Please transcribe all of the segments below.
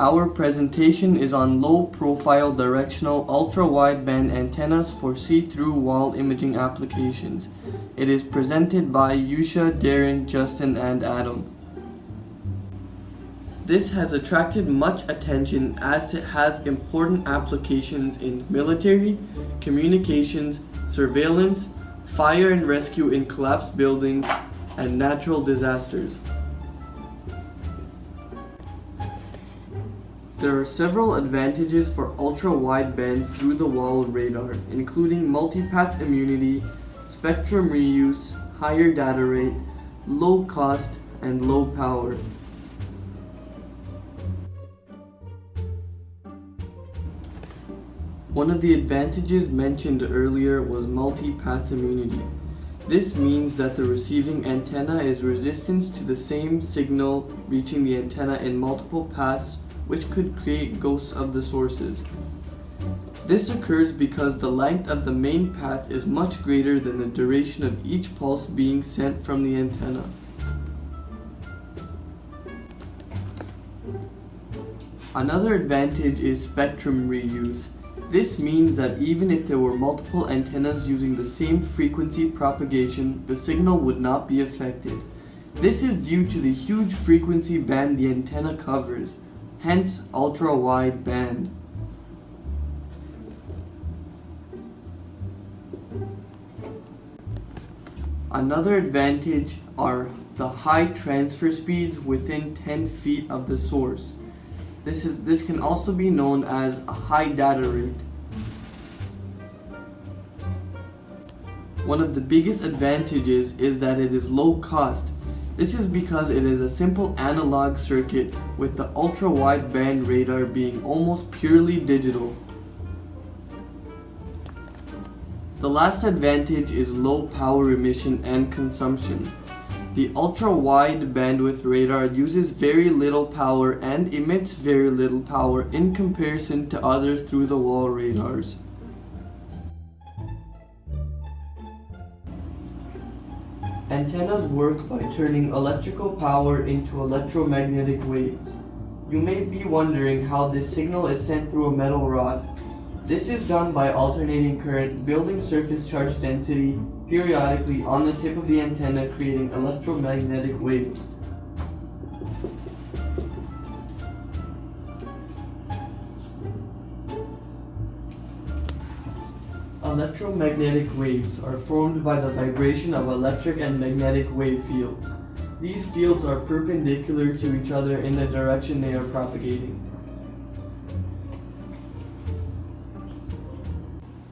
Our presentation is on low-profile directional ultra-wideband antennas for see-through wall imaging applications. It is presented by Yusha, Darren, Justin, and Adam. This has attracted much attention as it has important applications in military, communications, surveillance, fire and rescue in collapsed buildings, and natural disasters. There are several advantages for ultra-wideband through-the-wall radar, including multipath immunity, spectrum reuse, higher data rate, low cost, and low power. One of the advantages mentioned earlier was multipath immunity. This means that the receiving antenna is resistant to the same signal reaching the antenna in multiple paths, which could create ghosts of the sources. This occurs because the length of the main path is much greater than the duration of each pulse being sent from the antenna. Another advantage is spectrum reuse. This means that even if there were multiple antennas using the same frequency propagation, the signal would not be affected. This is due to the huge frequency band the antenna covers, hence ultra-wide band. Another advantage are the high transfer speeds within 10 feet of the source. This can also be known as a high data rate. One of the biggest advantages is that it is low cost. This is because it is a simple analog circuit, with the ultra-wideband radar being almost purely digital. The last advantage is low power emission and consumption. The ultra-wide bandwidth radar uses very little power and emits very little power in comparison to other through-the-wall radars. Antennas work by turning electrical power into electromagnetic waves. You may be wondering how this signal is sent through a metal rod. This is done by alternating current, building surface charge density periodically on the tip of the antenna, creating electromagnetic waves. Electromagnetic waves are formed by the vibration of electric and magnetic wave fields. These fields are perpendicular to each other in the direction they are propagating.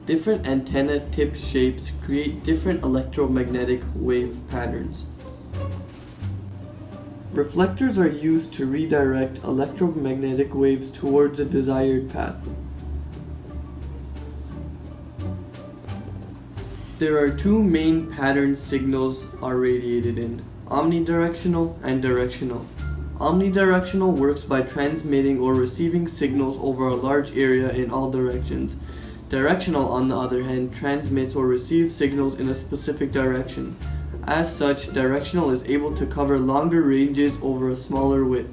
Different antenna tip shapes create different electromagnetic wave patterns. Reflectors are used to redirect electromagnetic waves towards a desired path. There are two main pattern signals are radiated in: omnidirectional and directional. Omnidirectional works by transmitting or receiving signals over a large area in all directions. Directional, on the other hand, transmits or receives signals in a specific direction. As such, directional is able to cover longer ranges over a smaller width.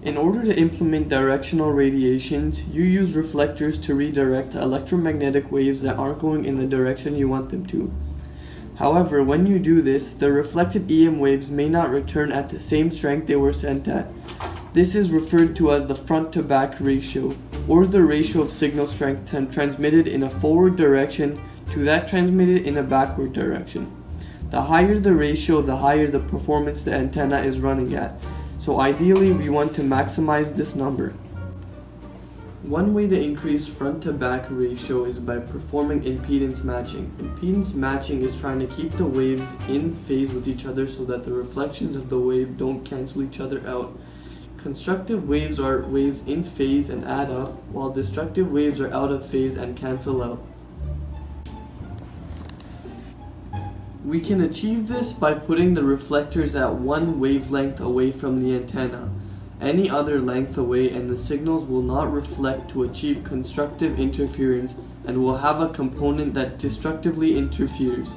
In order to implement directional radiations, you use reflectors to redirect electromagnetic waves that aren't going in the direction you want them to. However, when you do this, the reflected EM waves may not return at the same strength they were sent at. This is referred to as the front-to-back ratio, or the ratio of signal strength transmitted in a forward direction to that transmitted in a backward direction. The higher the ratio, the higher the performance the antenna is running at. So ideally, we want to maximize this number. One way to increase front-to-back ratio is by performing impedance matching. Impedance matching is trying to keep the waves in phase with each other so that the reflections of the wave don't cancel each other out. Constructive waves are waves in phase and add up, while destructive waves are out of phase and cancel out. We can achieve this by putting the reflectors at one wavelength away from the antenna. Any other length away and the signals will not reflect to achieve constructive interference and will have a component that destructively interferes.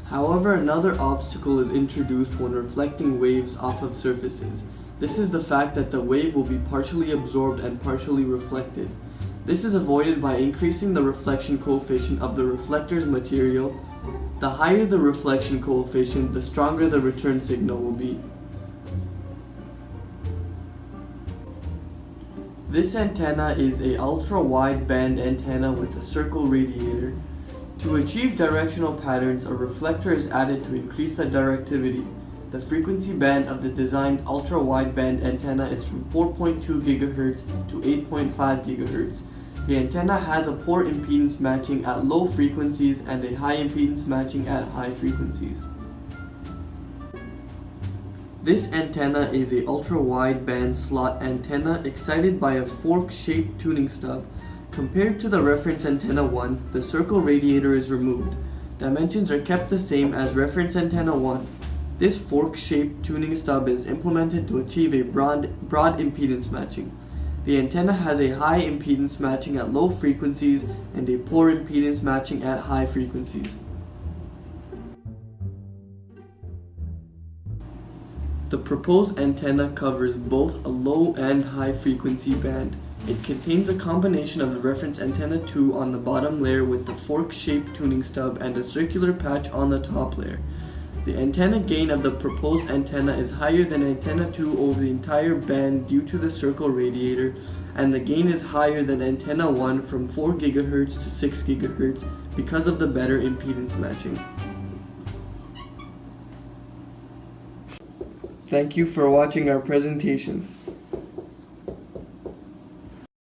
However, another obstacle is introduced when reflecting waves off of surfaces. This is the fact that the wave will be partially absorbed and partially reflected. This is avoided by increasing the reflection coefficient of the reflector's material. The higher the reflection coefficient, the stronger the return signal will be. This antenna is a ultra-wideband antenna with a circle radiator. To achieve directional patterns, a reflector is added to increase the directivity. The frequency band of the designed ultra-wideband antenna is from 4.2 GHz to 8.5 GHz. The antenna has a poor impedance matching at low frequencies and a high impedance matching at high frequencies. This antenna is a ultra-wideband slot antenna excited by a fork-shaped tuning stub. Compared to the reference antenna 1, the circle radiator is removed. Dimensions are kept the same as reference antenna 1. This fork-shaped tuning stub is implemented to achieve a broad impedance matching. The antenna has a high impedance matching at low frequencies and a poor impedance matching at high frequencies. The proposed antenna covers both a low and high frequency band. It contains a combination of the reference antenna 2 on the bottom layer with the fork-shaped tuning stub and a circular patch on the top layer. The antenna gain of the proposed antenna is higher than antenna 2 over the entire band due to the circle radiator, and the gain is higher than antenna 1 from 4 GHz to 6 GHz because of the better impedance matching. Thank you for watching our presentation.